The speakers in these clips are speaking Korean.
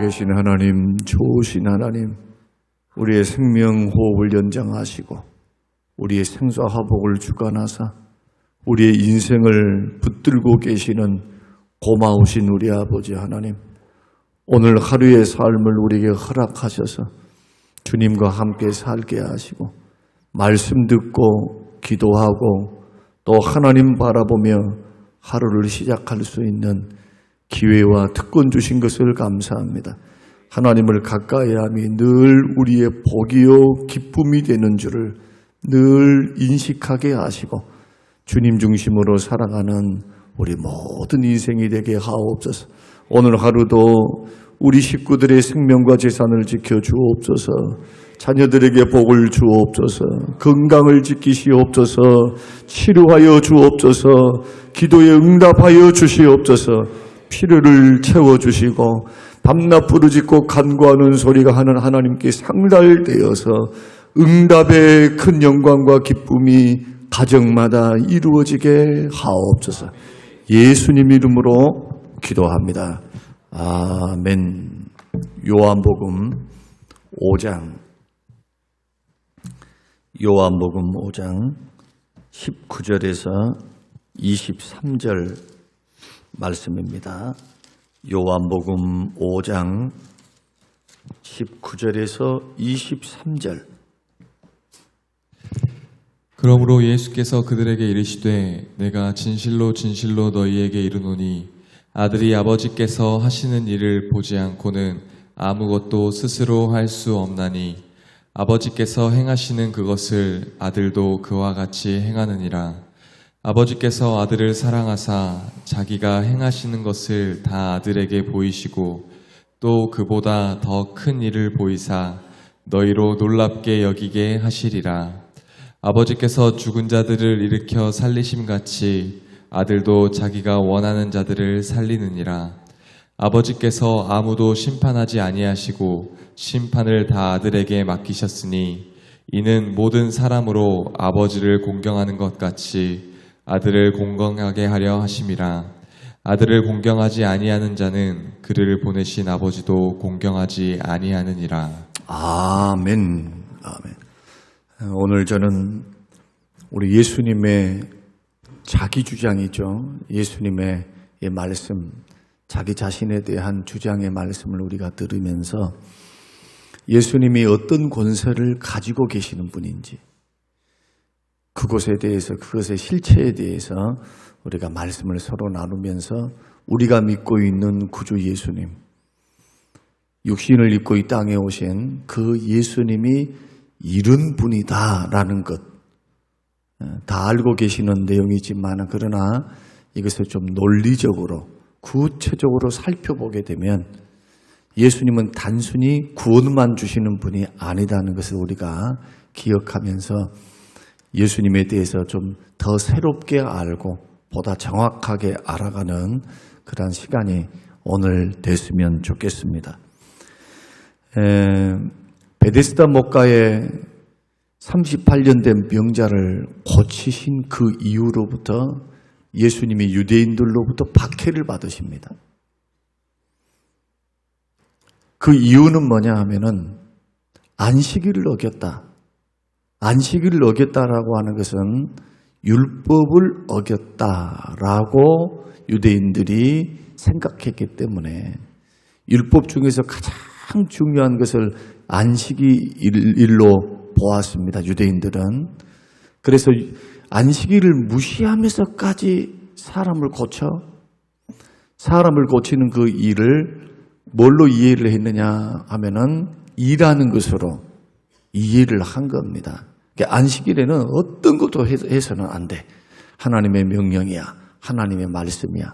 살아계신 하나님, 좋으신 하나님, 우리의 생명 호흡을 연장하시고 우리의 생사화복을 주관하사 우리의 인생을 붙들고 계시는 고마우신 우리 아버지 하나님, 오늘 하루의 삶을 우리에게 허락하셔서 주님과 함께 살게 하시고 말씀 듣고 기도하고 또 하나님 바라보며 하루를 시작할 수 있는 기회와 특권 주신 것을 감사합니다. 하나님을 가까이함이 늘 우리의 복이요 기쁨이 되는 줄을 늘 인식하게 하시고 주님 중심으로 살아가는 우리 모든 인생이 되게 하옵소서. 오늘 하루도 우리 식구들의 생명과 재산을 지켜 주옵소서. 자녀들에게 복을 주옵소서. 건강을 지키시옵소서. 치료하여 주옵소서. 기도에 응답하여 주시옵소서. 필요를 채워주시고 밤낮 부르짖고 간구하는 소리가 하는 하나님께 상달되어서 응답의 큰 영광과 기쁨이 가정마다 이루어지게 하옵소서. 예수님 이름으로 기도합니다. 아멘. 요한복음 5장 19절에서 23절 말씀입니다. 요한복음 5장 19절에서 23절. 그러므로 예수께서 그들에게 이르시되 내가 진실로 진실로 너희에게 이르노니 아들이 아버지께서 하시는 일을 보지 않고는 아무것도 스스로 할 수 없나니 아버지께서 행하시는 그것을 아들도 그와 같이 행하느니라. 아버지께서 아들을 사랑하사 자기가 행하시는 것을 다 아들에게 보이시고 또 그보다 더 큰 일을 보이사 너희로 놀랍게 여기게 하시리라. 아버지께서 죽은 자들을 일으켜 살리심같이 아들도 자기가 원하는 자들을 살리느니라. 아버지께서 아무도 심판하지 아니하시고 심판을 다 아들에게 맡기셨으니 이는 모든 사람으로 아버지를 공경하는 것 같이 아들을 공경하게 하려 하심이라. 아들을 공경하지 아니하는 자는 그를 보내신 아버지도 공경하지 아니하느니라. 아멘. 아멘. 오늘 저는 우리 예수님의 자기 주장이죠. 예수님의 이 말씀, 자기 자신에 대한 주장의 말씀을 우리가 들으면서 예수님이 어떤 권세를 가지고 계시는 분인지, 그것에 대해서, 그것의 실체에 대해서 우리가 말씀을 서로 나누면서 우리가 믿고 있는 구주 예수님, 육신을 입고 이 땅에 오신 그 예수님이 이런 분이다라는 것, 다 알고 계시는 내용이지만 그러나 이것을 좀 논리적으로 구체적으로 살펴보게 되면 예수님은 단순히 구원만 주시는 분이 아니다는 것을 우리가 기억하면서 예수님에 대해서 좀 더 새롭게 알고 보다 정확하게 알아가는 그런 시간이 오늘 됐으면 좋겠습니다. 베데스다 목가에 38년 된 병자를 고치신 그 이후로부터 예수님이 유대인들로부터 박해를 받으십니다. 그 이유는 뭐냐 하면은 안식일을 어겼다. 안식일을 어겼다라고 하는 것은 율법을 어겼다라고 유대인들이 생각했기 때문에 율법 중에서 가장 중요한 것을 안식일로 보았습니다. 유대인들은. 그래서 안식일을 무시하면서까지 사람을 고치는 그 일을 뭘로 이해를 했느냐 하면은 일하는 것으로 이해를 한 겁니다. 그러니까 안식일에는 어떤 것도 해서는 안 돼. 하나님의 명령이야. 하나님의 말씀이야.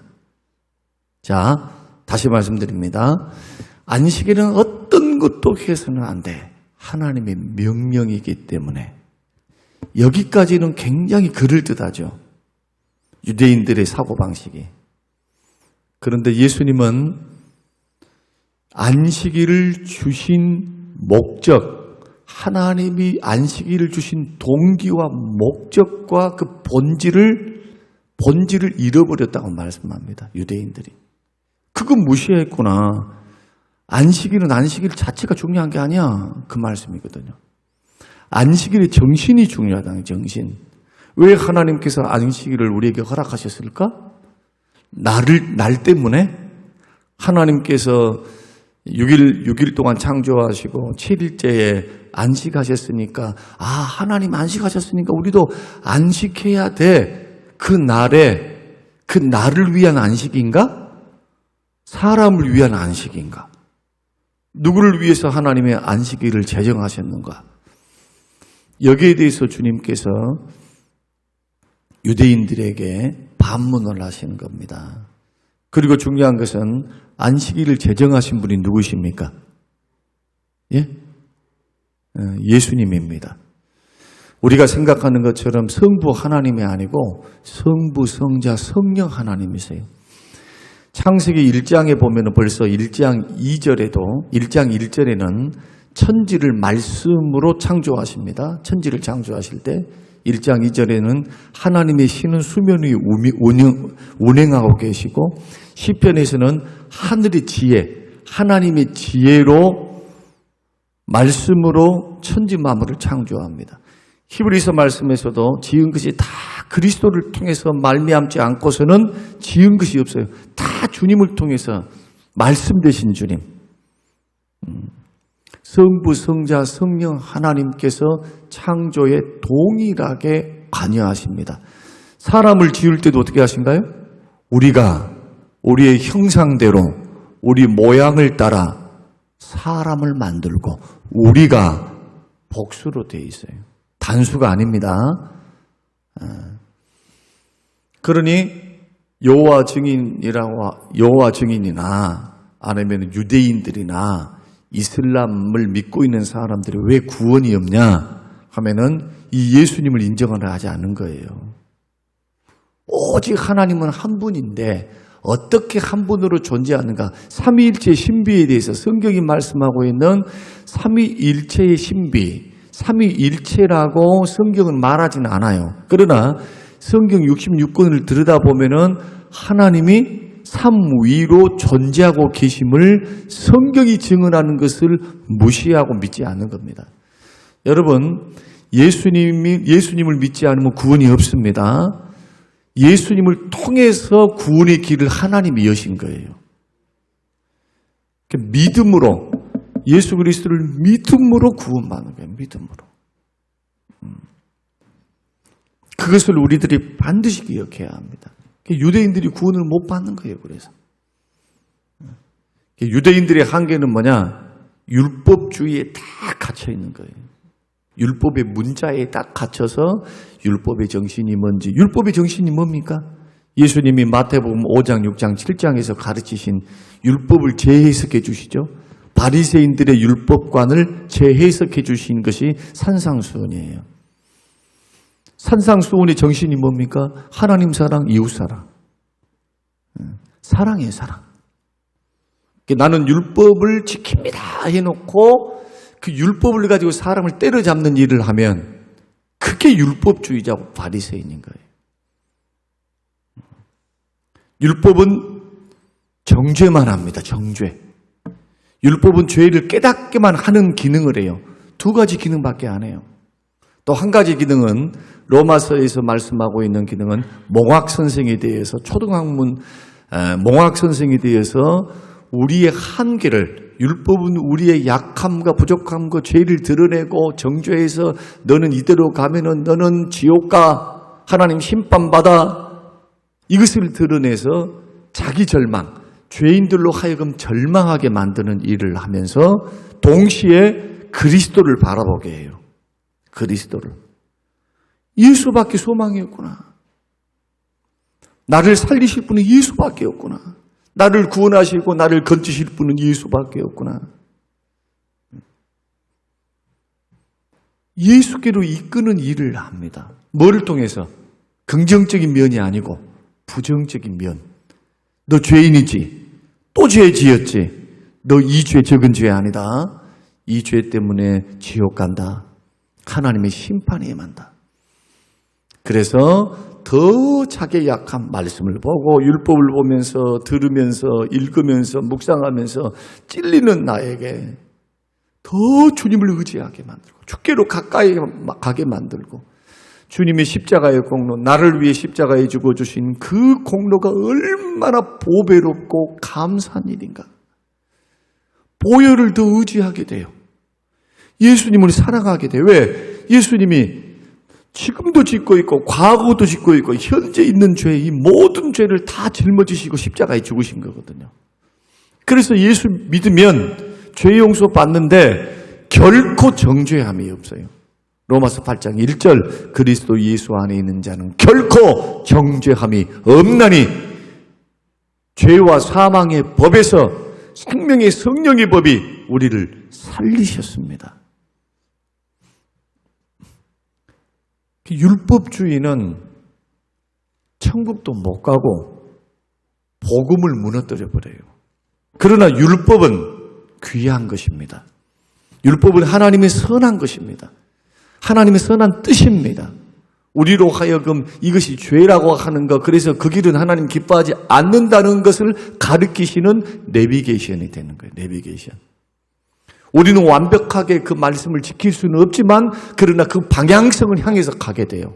자, 다시 말씀드립니다. 안식일은 어떤 것도 해서는 안 돼. 하나님의 명령이기 때문에. 여기까지는 굉장히 그럴듯하죠. 유대인들의 사고방식이. 그런데 예수님은 안식일을 주신 목적, 하나님이 안식일을 주신 동기와 목적과 그 본질을 잃어버렸다고 말씀합니다. 유대인들이. 그거 무시했구나. 안식일은 안식일 자체가 중요한 게 아니야. 그 말씀이거든요. 안식일의 정신이 중요하다는 정신. 왜 하나님께서 안식일을 우리에게 허락하셨을까? 날 때문에 하나님께서 6일 동안 창조하시고 7일째에 안식하셨으니까 하나님 안식하셨으니까 우리도 안식해야 돼. 그 날을 위한 안식인가? 사람을 위한 안식인가? 누구를 위해서 하나님의 안식일을 제정하셨는가? 여기에 대해서 주님께서 유대인들에게 반문을 하시는 겁니다. 그리고 중요한 것은 안식일을 제정하신 분이 누구십니까? 예? 예수님입니다. 우리가 생각하는 것처럼 성부 하나님이 아니고 성부, 성자, 성령 하나님이세요. 창세기 1장에 보면 벌써 1장 1절에는 천지를 말씀으로 창조하십니다. 천지를 창조하실 때 1장 2절에는 하나님의 신은 수면 위에 운행하고 계시고 시편에서는 하늘의 지혜, 하나님의 지혜로 말씀으로 천지 만물을 창조합니다. 히브리서 말씀에서도 지은 것이 다 그리스도를 통해서 말미암지 않고서는 지은 것이 없어요. 다 주님을 통해서 말씀 되신 주님. 성부, 성자, 성령 하나님께서 창조에 동일하게 관여하십니다. 사람을 지을 때도 어떻게 하신가요? 우리가 우리의 형상대로 우리 모양을 따라 사람을 만들고 우리가 복수로 되어 있어요. 단수가 아닙니다. 그러니 여호와 증인이나 아니면 유대인들이나 이슬람을 믿고 있는 사람들이 왜 구원이 없냐 하면은 이 예수님을 인정을 하지 않는 거예요. 오직 하나님은 한 분인데 어떻게 한 분으로 존재하는가? 삼위일체 신비에 대해서 성경이 말씀하고 있는 삼위일체의 신비, 삼위일체라고 성경은 말하지는 않아요. 그러나 성경 66권을 들여다보면은 하나님이 삼위로 존재하고 계심을 성경이 증언하는 것을 무시하고 믿지 않는 겁니다. 여러분, 예수님을 믿지 않으면 구원이 없습니다. 예수님을 통해서 구원의 길을 하나님이 여신 거예요. 믿음으로, 예수 그리스도를 믿음으로 구원받는 거예요. 믿음으로. 그것을 우리들이 반드시 기억해야 합니다. 유대인들이 구원을 못 받는 거예요. 그래서 유대인들의 한계는 뭐냐? 율법주의에 딱 갇혀 있는 거예요. 율법의 문자에 딱 갇혀서 율법의 정신이 뭔지. 율법의 정신이 뭡니까? 예수님이 마태복음 5장, 6장, 7장에서 가르치신 율법을 재해석해 주시죠. 바리새인들의 율법관을 재해석해 주신 것이 산상수훈이에요. 산상수훈의 정신이 뭡니까? 하나님 사랑, 이웃 사랑. 사랑의 사랑. 나는 율법을 지킵니다 해놓고 그 율법을 가지고 사람을 때려잡는 일을 하면 그게 율법주의자고 바리새인인 거예요. 율법은 정죄만 합니다. 정죄. 율법은 죄를 깨닫게만 하는 기능을 해요. 두 가지 기능밖에 안 해요. 또 한 가지 기능은 로마서에서 말씀하고 있는 기능은 몽학선생에 대해서 초등학문 몽학선생에 대해서 우리의 한계를 율법은 우리의 약함과 부족함과 죄를 드러내고 정죄해서 너는 이대로 가면은 너는 지옥 가 하나님 심판받아 이것을 드러내서 자기 절망 죄인들로 하여금 절망하게 만드는 일을 하면서 동시에 그리스도를 바라보게 해요. 그리스도를. 예수밖에 소망이 없구나. 나를 살리실 분은 예수밖에 없구나. 나를 구원하시고 나를 건지실 분은 예수밖에 없구나. 예수께로 이끄는 일을 합니다. 뭐를 통해서? 긍정적인 면이 아니고 부정적인 면. 너 죄인이지. 또 죄 지었지. 너 이 죄 적은 죄 아니다. 이 죄 때문에 지옥 간다. 하나님의 심판이 임한다. 그래서 더 자기의 약한 말씀을 보고 율법을 보면서 들으면서 읽으면서 묵상하면서 찔리는 나에게 더 주님을 의지하게 만들고 주께로 가까이 가게 만들고 주님의 십자가의 공로, 나를 위해 십자가에 죽어주신 그 공로가 얼마나 보배롭고 감사한 일인가. 보혈을 더 의지하게 돼요. 예수님을 사랑하게 돼요. 왜? 예수님이 지금도 짓고 있고 과거도 짓고 있고 현재 있는 죄, 이 모든 죄를 다 짊어지시고 십자가에 죽으신 거거든요. 그래서 예수 믿으면 죄 용서 받는데 결코 정죄함이 없어요. 로마서 8장 1절 그리스도 예수 안에 있는 자는 결코 정죄함이 없나니 죄와 사망의 법에서 생명의 성령의 법이 우리를 살리셨습니다. 율법주의는 천국도 못 가고 복음을 무너뜨려 버려요. 그러나 율법은 귀한 것입니다. 율법은 하나님의 선한 것입니다. 하나님의 선한 뜻입니다. 우리로 하여금 이것이 죄라고 하는 것, 그래서 그 길은 하나님 기뻐하지 않는다는 것을 가르치시는 내비게이션이 되는 거예요. 내비게이션. 우리는 완벽하게 그 말씀을 지킬 수는 없지만 그러나 그 방향성을 향해서 가게 돼요.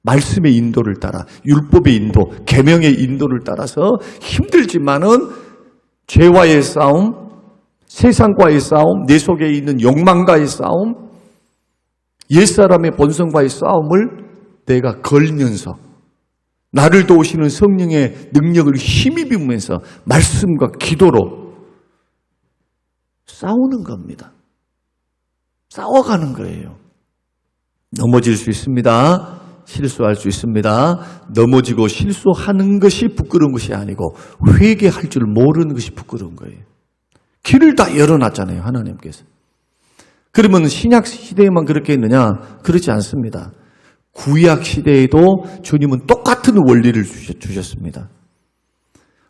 말씀의 인도를 따라, 율법의 인도, 계명의 인도를 따라서 힘들지만은 죄와의 싸움, 세상과의 싸움, 내 속에 있는 욕망과의 싸움, 옛사람의 본성과의 싸움을 내가 걸면서 나를 도우시는 성령의 능력을 힘입으면서 말씀과 기도로 싸우는 겁니다. 싸워가는 거예요. 넘어질 수 있습니다. 실수할 수 있습니다. 넘어지고 실수하는 것이 부끄러운 것이 아니고 회개할 줄 모르는 것이 부끄러운 거예요. 길을 다 열어놨잖아요, 하나님께서. 그러면 신약 시대에만 그렇게 했느냐? 그렇지 않습니다. 구약 시대에도 주님은 똑같은 원리를 주셨습니다.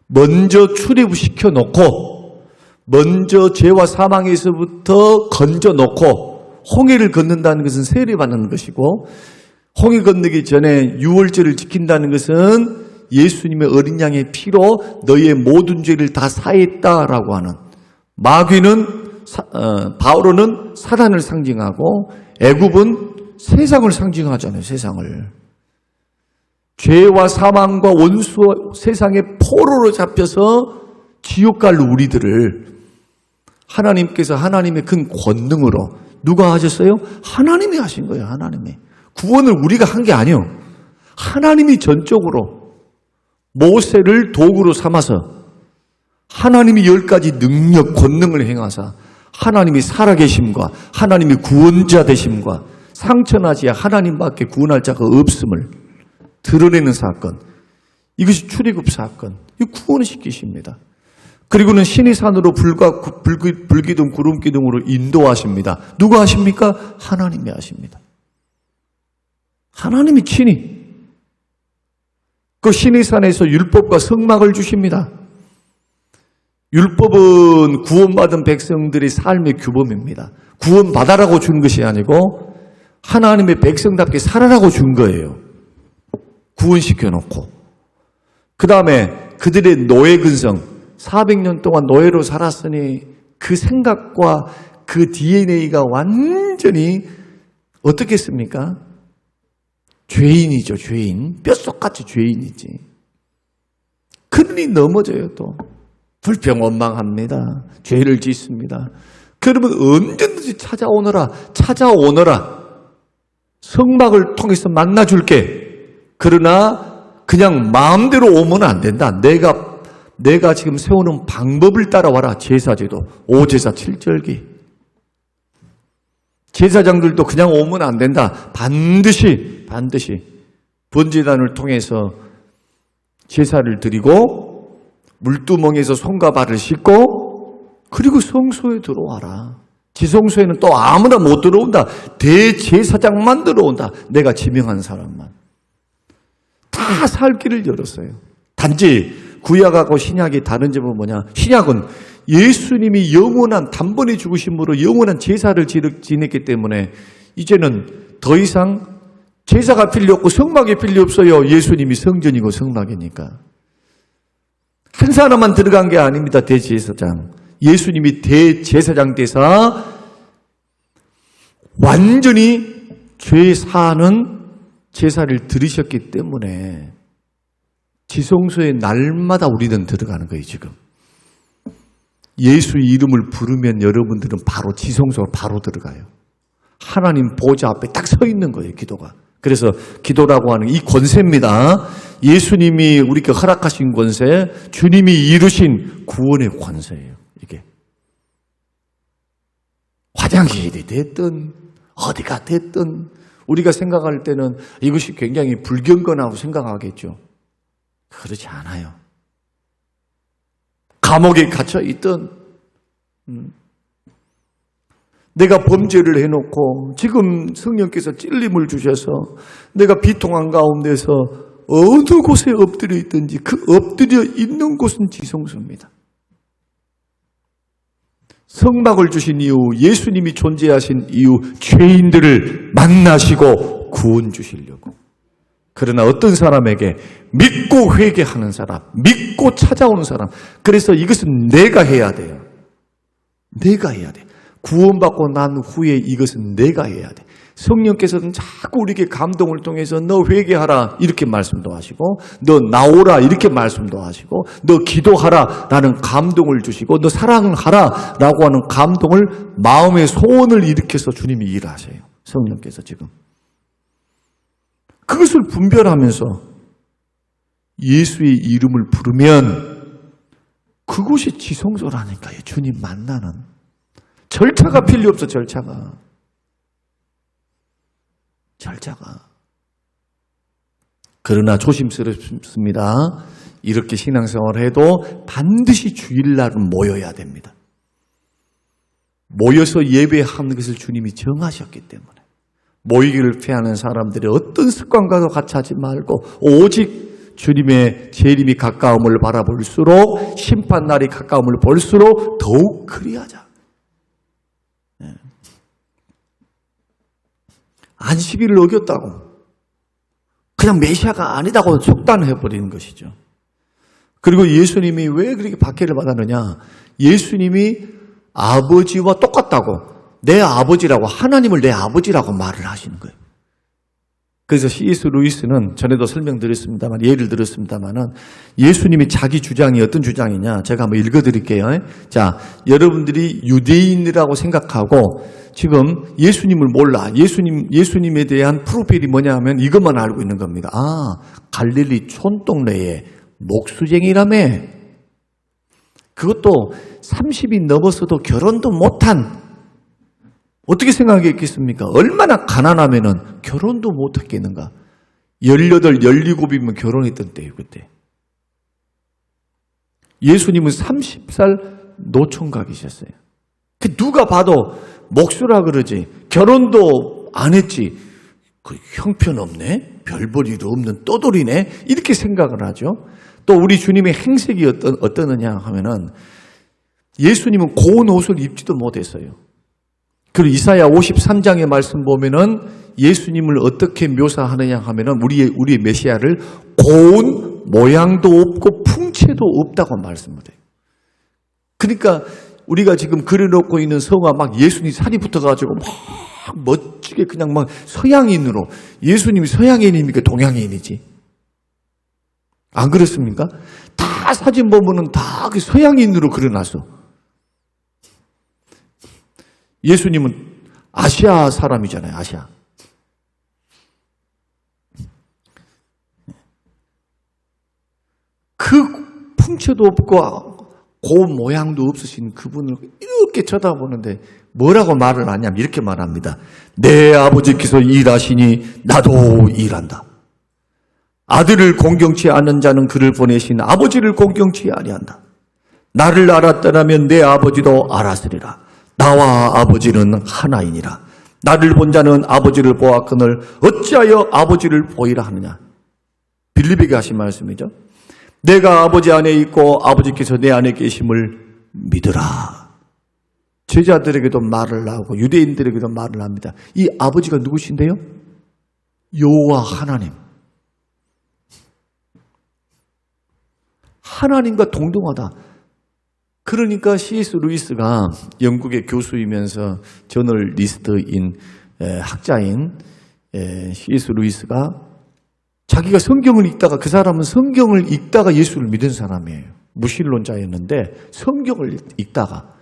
먼저 출애굽시켜 놓고 먼저 죄와 사망에서부터 건져 놓고 홍해를 건넌다는 것은 세례받는 것이고 홍해 건너기 전에 유월절을 지킨다는 것은 예수님의 어린 양의 피로 너희의 모든 죄를 다 사했다라고 하는 마귀는 바오로는 사단을 상징하고 애굽은 세상을 상징하잖아요. 세상을. 죄와 사망과 원수 세상의 포로로 잡혀서 지옥 갈 우리들을 하나님께서 하나님의 큰 권능으로 누가 하셨어요? 하나님이 하신 거예요. 하나님이. 구원을 우리가 한 게 아니에요. 하나님이 전적으로 모세를 도구로 삼아서 하나님이 10가지 능력, 권능을 행하사 하나님이 살아계심과 하나님이 구원자 되심과 상처나지 하나님밖에 구원할 자가 없음을 드러내는 사건. 이것이 출애굽 사건. 이 구원을 시키십니다. 그리고는 신의 산으로 불기둥, 구름기둥으로 인도하십니다. 누가 하십니까? 하나님이 하십니다. 하나님이 친히 그 신의 산에서 율법과 성막을 주십니다. 율법은 구원받은 백성들의 삶의 규범입니다. 구원받아라고 준 것이 아니고 하나님의 백성답게 살아라고 준 거예요. 구원시켜놓고. 그 다음에 그들의 노예 근성, 400년 동안 노예로 살았으니 그 생각과 그 DNA가 완전히 어떻겠습니까? 죄인이죠, 죄인. 뼛속같이 죄인이지. 그러니 넘어져요, 또. 불평 원망합니다. 죄를 짓습니다. 그러면 언제든지 찾아오너라. 성막을 통해서 만나줄게. 그러나 그냥 마음대로 오면 안 된다. 내가 지금 세우는 방법을 따라와라. 제사제도. 5제사 7절기. 제사장들도 그냥 오면 안 된다. 반드시 번제단을 통해서 제사를 드리고 물두멍에서 손과 발을 씻고 그리고 성소에 들어와라. 지성소에는 또 아무나 못 들어온다. 대제사장만 들어온다. 내가 지명한 사람만. 다 살 길을 열었어요. 단지 구약하고 신약이 다른 점은 뭐냐? 신약은 예수님이 영원한 단번에 죽으심으로 영원한 제사를 지냈기 때문에 이제는 더 이상 제사가 필요 없고 성막이 필요 없어요. 예수님이 성전이고 성막이니까. 한 사람만 들어간 게 아닙니다. 대제사장. 예수님이 대제사장 되사 완전히 죄 사하는 제사를 드리셨기 때문에 지성소에 날마다 우리는 들어가는 거예요. 지금 예수 이름을 부르면 여러분들은 바로 지성소로 바로 들어가요. 하나님 보좌 앞에 딱 서 있는 거예요. 기도가. 그래서 기도라고 하는 이 권세입니다. 예수님이 우리에게 허락하신 권세, 주님이 이루신 구원의 권세예요. 이게 화장실이 됐든 어디가 됐든 우리가 생각할 때는 이것이 굉장히 불경건하고 생각하겠죠. 그렇지 않아요. 감옥에 갇혀 있든 내가 범죄를 해놓고 지금 성령께서 찔림을 주셔서 내가 비통한 가운데서 어느 곳에 엎드려 있든지 그 엎드려 있는 곳은 지성소입니다. 성막을 주신 이유, 예수님이 존재하신 이유, 죄인들을 만나시고 구원 주시려고. 그러나 어떤 사람에게 믿고 회개하는 사람, 믿고 찾아오는 사람, 그래서 이것은 내가 해야 돼요. 내가 해야 돼. 구원받고 난 후에 이것은 내가 해야 돼. 성령께서는 자꾸 우리에게 감동을 통해서 너 회개하라 이렇게 말씀도 하시고 너 나오라 이렇게 말씀도 하시고 너 기도하라 라는 감동을 주시고 너 사랑하라 라고 하는 감동을 마음의 소원을 일으켜서 주님이 일하셔요. 성령께서 지금. 그것을 분별하면서 예수의 이름을 부르면 그곳이 지성소라니까요. 주님 만나는. 절차가 필요 없어. 절차가. 그러나 조심스럽습니다. 이렇게 신앙생활을 해도 반드시 주일날은 모여야 됩니다. 모여서 예배하는 것을 주님이 정하셨기 때문에 모이기를 피하는 사람들이 어떤 습관과도 같이 하지 말고 오직 주님의 재림이 가까움을 바라볼수록 심판날이 가까움을 볼수록 더욱 그리하자. 안식일을 어겼다고 그냥 메시아가 아니다고 속단해버리는 것이죠. 그리고 예수님이 왜 그렇게 박해를 받았느냐. 예수님이 아버지와 똑같다고 내 아버지라고 하나님을 내 아버지라고 말을 하시는 거예요. 그래서 C.S. 루이스는 전에도 설명드렸습니다만 예를 들었습니다만은 예수님이 자기 주장이 어떤 주장이냐 제가 한번 읽어드릴게요. 자, 여러분들이 유대인이라고 생각하고 지금 예수님을 몰라. 예수님에 대한 프로필이 뭐냐 하면 이것만 알고 있는 겁니다. 아, 갈릴리 촌동네에 목수쟁이라며. 그것도 30이 넘어서도 결혼도 못한. 어떻게 생각했겠습니까? 얼마나 가난하면은 결혼도 못했겠는가? 18, 17이면 결혼했던 때예요, 그때. 예수님은 30살 노총각이셨어요. 누가 봐도 목수라 그러지, 결혼도 안 했지, 그 형편없네? 별 볼 일도 없는 떠돌이네? 이렇게 생각을 하죠. 또 우리 주님의 행색이 어떠느냐 하면은 예수님은 고운 옷을 입지도 못했어요. 그리고 이사야 53장의 말씀 보면은 예수님을 어떻게 묘사하느냐 하면은 우리의 메시아를 고운 모양도 없고 풍채도 없다고 말씀을 해요. 그러니까 우리가 지금 그려놓고 있는 성화 막 예수님 살이 붙어가지고 막 멋지게 그냥 막 서양인으로 예수님이 서양인입니까? 동양인이지. 안 그렇습니까? 다 사진 보면은 다 서양인으로 그려놨어. 예수님은 아시아 사람이잖아요. 아시아. 그 풍채도 없고 고운 모양도 없으신 그분을 이렇게 쳐다보는데 뭐라고 말을 하냐면 이렇게 말합니다. 내 아버지께서 일하시니 나도 일한다. 아들을 공경치 않는 자는 그를 보내신 아버지를 공경치 아니한다. 나를 알았더라면 내 아버지도 알았으리라. 나와 아버지는 하나이니라. 나를 본 자는 아버지를 보았거늘 어찌하여 아버지를 보이라 하느냐. 빌립에게 하신 말씀이죠. 내가 아버지 안에 있고 아버지께서 내 안에 계심을 믿으라. 제자들에게도 말을 하고 유대인들에게도 말을 합니다. 이 아버지가 누구신데요? 여호와 하나님. 하나님과 동등하다. 그러니까 C.S. 루이스가 영국의 교수이면서 저널리스트인 학자인 C.S. 루이스가 자기가 성경을 읽다가, 그 사람은 성경을 읽다가 예수를 믿은 사람이에요. 무신론자였는데 성경을 읽다가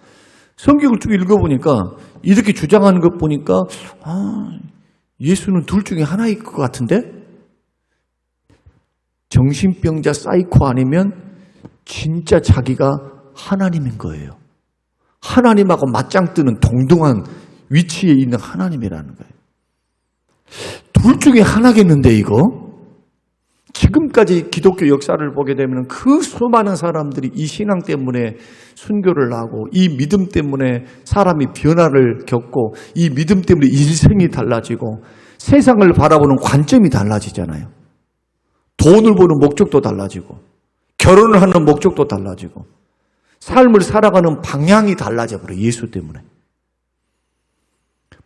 성경을 쭉 읽어보니까 이렇게 주장하는 것 보니까 예수는 둘 중에 하나일 것 같은데, 정신병자 사이코 아니면 진짜 자기가 하나님인 거예요. 하나님하고 맞짱 뜨는 동등한 위치에 있는 하나님이라는 거예요. 둘 중에 하나겠는데 이거? 지금까지 기독교 역사를 보게 되면 그 수많은 사람들이 이 신앙 때문에 순교를 하고, 이 믿음 때문에 사람이 변화를 겪고, 이 믿음 때문에 인생이 달라지고, 세상을 바라보는 관점이 달라지잖아요. 돈을 버는 목적도 달라지고, 결혼을 하는 목적도 달라지고, 삶을 살아가는 방향이 달라져 버려요. 예수 때문에.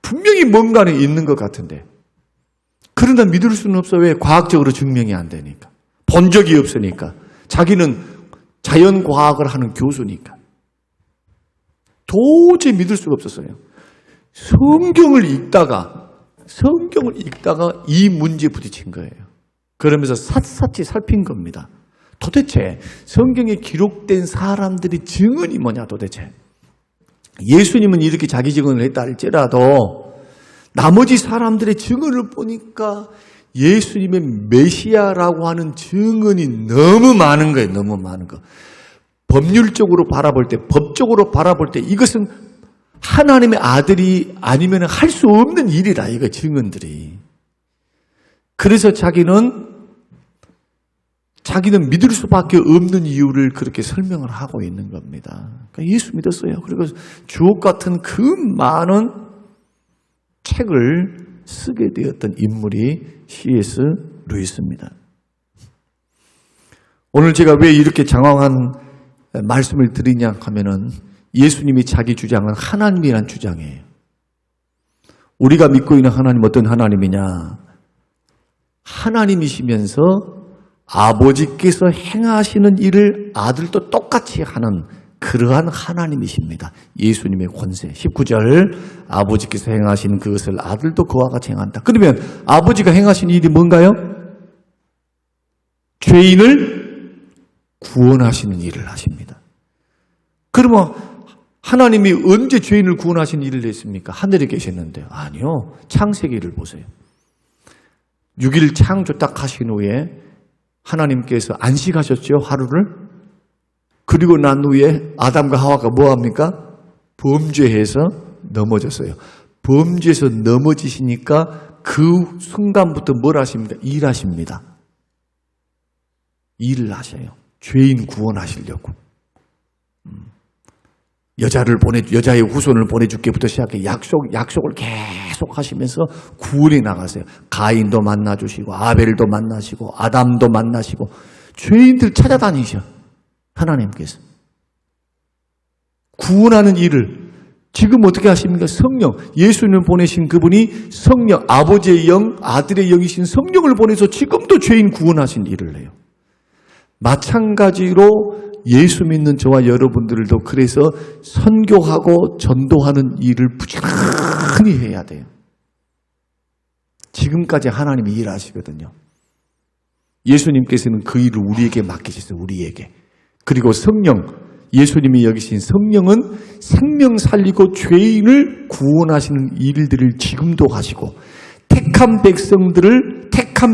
분명히 뭔가는 있는 것 같은데, 그러나 믿을 수는 없어. 왜? 과학적으로 증명이 안 되니까. 본 적이 없으니까. 자기는 자연과학을 하는 교수니까. 도저히 믿을 수가 없었어요. 성경을 읽다가 이 문제에 부딪힌 거예요. 그러면서 샅샅이 살핀 겁니다. 도대체 성경에 기록된 사람들의 증언이 뭐냐 도대체. 예수님은 이렇게 자기 증언을 했다 할지라도 나머지 사람들의 증언을 보니까 예수님의 메시아라고 하는 증언이 너무 많은 거예요. 너무 많은 거. 법률적으로 바라볼 때, 법적으로 바라볼 때 이것은 하나님의 아들이 아니면 할 수 없는 일이라, 이거 증언들이. 그래서 자기는 믿을 수밖에 없는 이유를 그렇게 설명을 하고 있는 겁니다. 그러니까 예수 믿었어요. 그리고 주옥 같은 그 많은 책을 쓰게 되었던 인물이 C.S. 루이스입니다. 오늘 제가 왜 이렇게 장황한 말씀을 드리냐 하면은 예수님이 자기 주장은 하나님이란 주장이에요. 우리가 믿고 있는 하나님 어떤 하나님이냐? 하나님이시면서 아버지께서 행하시는 일을 아들도 똑같이 하는 그러한 하나님이십니다. 예수님의 권세. 19절, 아버지께서 행하시는 그것을 아들도 그와 같이 행한다. 그러면 아버지가 행하신 일이 뭔가요? 죄인을 구원하시는 일을 하십니다. 그러면 하나님이 언제 죄인을 구원하신 일을 했습니까? 하늘에 계셨는데. 아니요. 창세기를 보세요. 6일 창조 딱 하신 후에 하나님께서 안식하셨죠, 하루를. 그리고 난 후에 아담과 하와가 뭐합니까? 범죄해서 넘어졌어요. 범죄해서 넘어지시니까 그 순간부터 뭘 하십니까? 일하십니다. 일을 하셔요. 죄인 구원하시려고. 여자의 후손을 보내줄게부터 시작해 약속을 계속 하시면서 구원해 나가세요. 가인도 만나주시고, 아벨도 만나시고, 아담도 만나시고, 죄인들 찾아다니셔. 하나님께서. 구원하는 일을 지금 어떻게 하십니까? 성령, 예수님을 보내신 그분이 성령, 아버지의 영, 아들의 영이신 성령을 보내서 지금도 죄인 구원하신 일을 해요. 마찬가지로 예수 믿는 저와 여러분들도 그래서 선교하고 전도하는 일을 부지런히 해야 돼요. 지금까지 하나님이 일하시거든요. 예수님께서는 그 일을 우리에게 맡기셨어요. 우리에게. 그리고 성령, 예수님이 여기신 성령은 생명 살리고 죄인을 구원하시는 일들을 지금도 하시고, 택한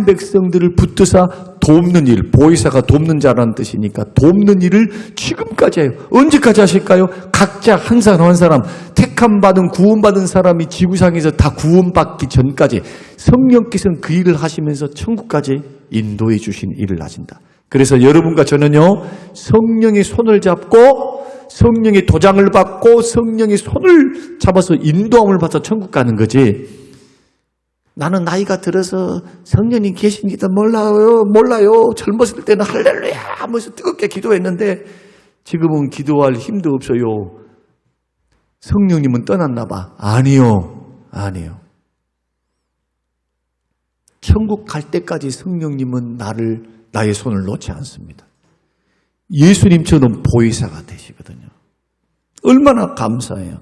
백성들을 붙드사 돕는 일, 보혜사가 돕는 자라는 뜻이니까 돕는 일을 지금까지 해요. 언제까지 하실까요? 각자 한 사람 한 사람, 택함 받은 구원받은 사람이 지구상에서 다 구원받기 전까지 성령께서는 그 일을 하시면서 천국까지 인도해 주신 일을 하신다. 그래서 여러분과 저는요, 성령의 손을 잡고 성령의 도장을 받고 성령의 손을 잡아서 인도함을 받아서 천국 가는 거지, 나는 나이가 들어서 성령님 계신지도 몰라요. 젊었을 때는 할렐루야 하면서 뜨겁게 기도했는데 지금은 기도할 힘도 없어요. 성령님은 떠났나 봐. 아니요. 천국 갈 때까지 성령님은 나의 손을 놓지 않습니다. 예수님처럼 보혜사가 되시거든요. 얼마나 감사해요.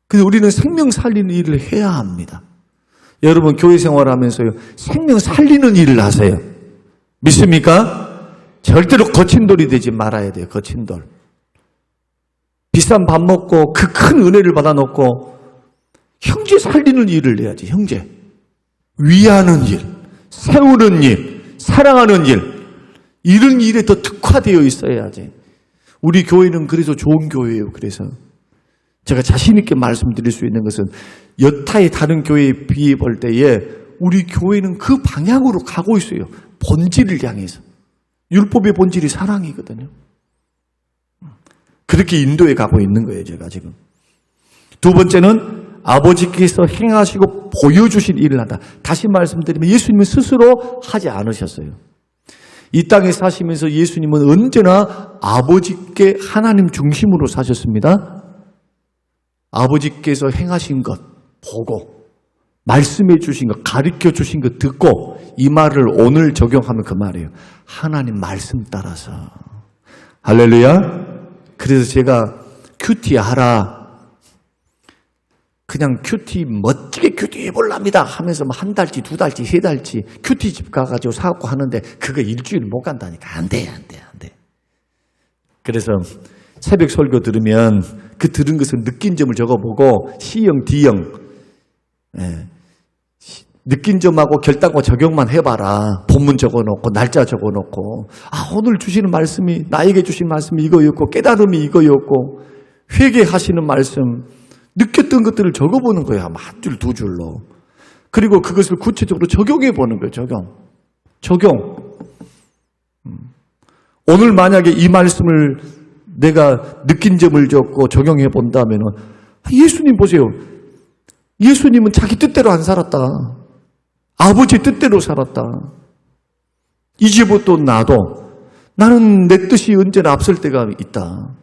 그래서 우리는 생명 살리는 일을 해야 합니다. 여러분 교회 생활하면서요, 생명 살리는 일을 하세요. 믿습니까? 절대로 거친 돌이 되지 말아야 돼요. 거친 돌. 비싼 밥 먹고 그 큰 은혜를 받아놓고 형제 살리는 일을 해야지. 형제. 위하는 일, 세우는 일, 사랑하는 일, 이런 일에 더 특화되어 있어야지. 우리 교회는 그래서 좋은 교회예요. 그래서 제가 자신 있게 말씀드릴 수 있는 것은 여타의 다른 교회에 비해 볼 때에 우리 교회는 그 방향으로 가고 있어요. 본질을 향해서. 율법의 본질이 사랑이거든요. 그렇게 인도해 가고 있는 거예요. 제가 지금. 두 번째는 아버지께서 행하시고 보여주신 일을 한다. 다시 말씀드리면 예수님은 스스로 하지 않으셨어요. 이 땅에 사시면서 예수님은 언제나 아버지께 하나님 중심으로 사셨습니다. 아버지께서 행하신 것 보고 말씀해 주신 것, 가르쳐 주신 것 듣고 이 말을 오늘 적용하면 그 말이에요. 하나님 말씀 따라서. 할렐루야. 그래서 제가 큐티 하라. 그냥 큐티 멋지게 큐티 해볼랍니다 하면서 한 달치, 두 달치, 세 달치 큐티집 가가지고 사갖고 하는데 그거 일주일 못 간다니까. 안 돼. 그래서 새벽 설교 들으면 그 들은 것을 느낀 점을 적어보고 C형, D형 느낀 점하고 결단과 적용만 해봐라. 본문 적어놓고 날짜 적어놓고 오늘 주시는 말씀이 나에게 주신 말씀이 이거였고 깨달음이 이거였고 회개하시는 말씀 느꼈던 것들을 적어보는 거예요. 한 줄, 두 줄로. 그리고 그것을 구체적으로 적용해 보는 거예요. 적용. 오늘 만약에 이 말씀을 내가 느낀 점을 적고 적용해 본다면 예수님 보세요. 예수님은 자기 뜻대로 안 살았다. 아버지 뜻대로 살았다. 이제부터 나는 내 뜻이 언제나 앞설 때가 있다.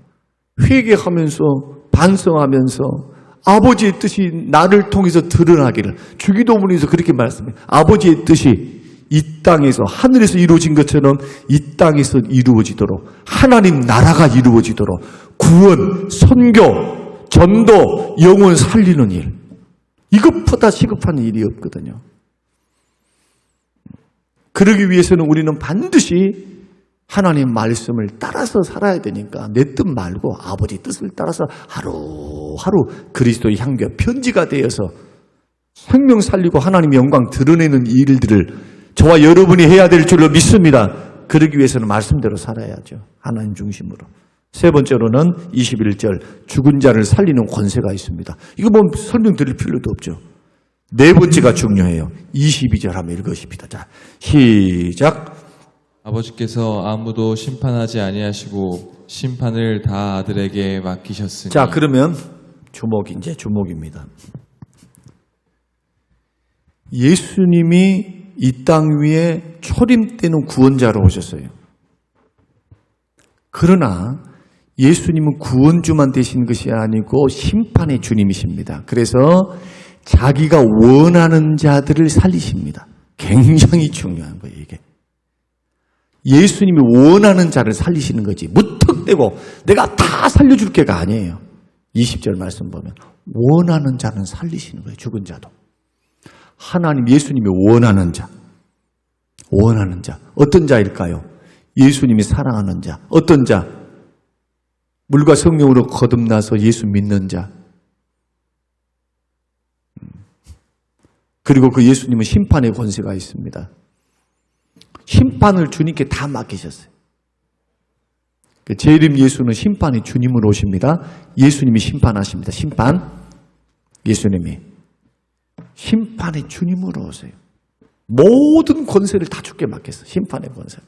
회개하면서 반성하면서 아버지의 뜻이 나를 통해서 드러나기를. 주기도문에서 그렇게 말씀해요. 아버지의 뜻이 이 땅에서 하늘에서 이루어진 것처럼 이 땅에서 이루어지도록 하나님 나라가 이루어지도록 구원, 선교, 전도, 영혼 살리는 일. 이것보다 시급한 일이 없거든요. 그러기 위해서는 우리는 반드시 하나님 말씀을 따라서 살아야 되니까 내 뜻 말고 아버지 뜻을 따라서 하루하루 그리스도의 향기와 편지가 되어서 생명 살리고 하나님의 영광 드러내는 일들을 저와 여러분이 해야 될 줄로 믿습니다. 그러기 위해서는 말씀대로 살아야죠. 하나님 중심으로. 세 번째로는 21절 죽은 자를 살리는 권세가 있습니다. 이거 뭐 설명드릴 필요도 없죠. 네 번째가 중요해요. 22절 한번 읽으십니다. 자, 시작. 아버지께서 아무도 심판하지 아니하시고 심판을 다 아들에게 맡기셨으니. 자, 그러면 이제 주목입니다. 예수님이 이 땅 위에 초림되는 구원자로 오셨어요. 그러나 예수님은 구원주만 되신 것이 아니고 심판의 주님이십니다. 그래서 자기가 원하는 자들을 살리십니다. 굉장히 중요한 거예요, 이게. 예수님이 원하는 자를 살리시는 거지. 무턱대고 내가 다 살려줄 게가 아니에요. 20절 말씀 보면 원하는 자는 살리시는 거예요. 죽은 자도. 하나님 예수님이 원하는 자. 어떤 자일까요? 예수님이 사랑하는 자. 어떤 자? 물과 성령으로 거듭나서 예수 믿는 자. 그리고 그 예수님은 심판의 권세가 있습니다. 심판을 주님께 다 맡기셨어요. 재림 예수는 심판이 주님으로 오십니다. 예수님이 심판하십니다. 예수님이 심판의 주님으로 오세요. 모든 권세를 다 주께 맡겼어요. 심판의 권세를.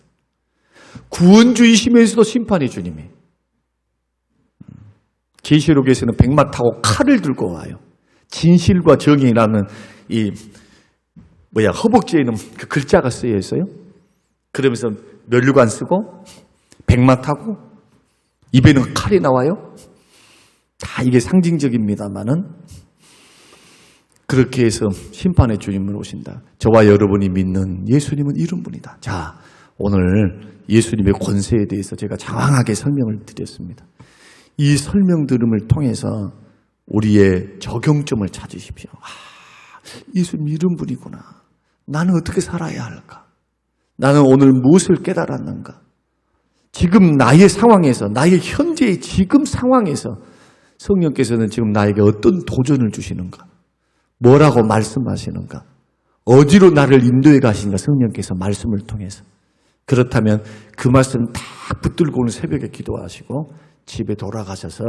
구원주이시면서도 심판의 주님이. 계시록에서는 백마 타고 칼을 들고 와요. 진실과 정의라는 허벅지에는 그 글자가 쓰여 있어요. 그러면서 면류관 쓰고 백마 타고 입에는 칼이 나와요. 다 이게 상징적입니다만은 그렇게 해서 심판의 주님을 오신다. 저와 여러분이 믿는 예수님은 이런 분이다. 자, 오늘 예수님의 권세에 대해서 제가 장황하게 설명을 드렸습니다. 이 설명 들음을 통해서 우리의 적용점을 찾으십시오. 예수님 이런 분이구나. 나는 어떻게 살아야 할까? 나는 오늘 무엇을 깨달았는가? 지금 나의 상황에서, 나의 현재의 지금 상황에서 성령께서는 지금 나에게 어떤 도전을 주시는가? 뭐라고 말씀하시는가? 어디로 나를 인도해 가시는가? 성령께서 말씀을 통해서. 그렇다면 그 말씀 다 붙들고 오늘 새벽에 기도하시고 집에 돌아가셔서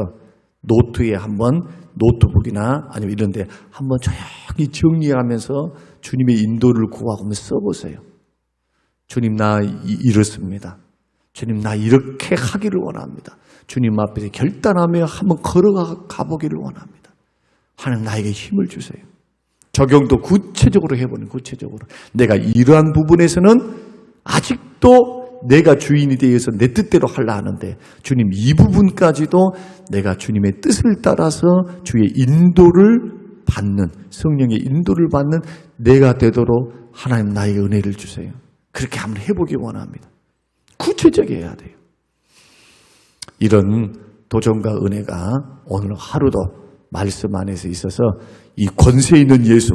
노트에 한번 노트북이나 아니면 이런 데 한번 조용히 정리하면서 주님의 인도를 구하고 한번 써보세요. 주님, 나 이렇습니다. 주님, 나 이렇게 하기를 원합니다. 주님 앞에 결단하며 한번 걸어가 보기를 원합니다. 하나님 나에게 힘을 주세요. 적용도 구체적으로 해보는, 구체적으로. 내가 이러한 부분에서는 아직도 내가 주인이 되어서 내 뜻대로 하려 하는데 주님 이 부분까지도 내가 주님의 뜻을 따라서 주의 인도를 받는, 성령의 인도를 받는 내가 되도록 하나님 나에게 은혜를 주세요. 그렇게 한번 해보기 원합니다. 구체적이어야 돼요. 이런 도전과 은혜가 오늘 하루도 말씀 안에서 있어서 이 권세 있는 예수,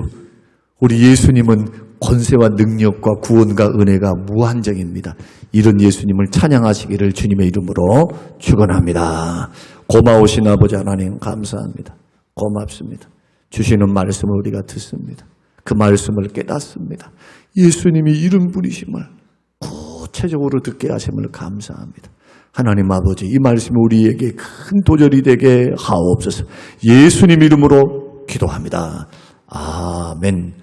우리 예수님은 권세와 능력과 구원과 은혜가 무한정입니다. 이런 예수님을 찬양하시기를 주님의 이름으로 축원합니다. 고마우신 아버지 하나님 감사합니다. 고맙습니다. 주시는 말씀을 우리가 듣습니다. 그 말씀을 깨닫습니다. 예수님이 이런 분이심을 구체적으로 듣게 하심을 감사합니다. 하나님 아버지, 이 말씀이 우리에게 큰 도전이 되게 하옵소서. 예수님 이름으로 기도합니다. 아멘.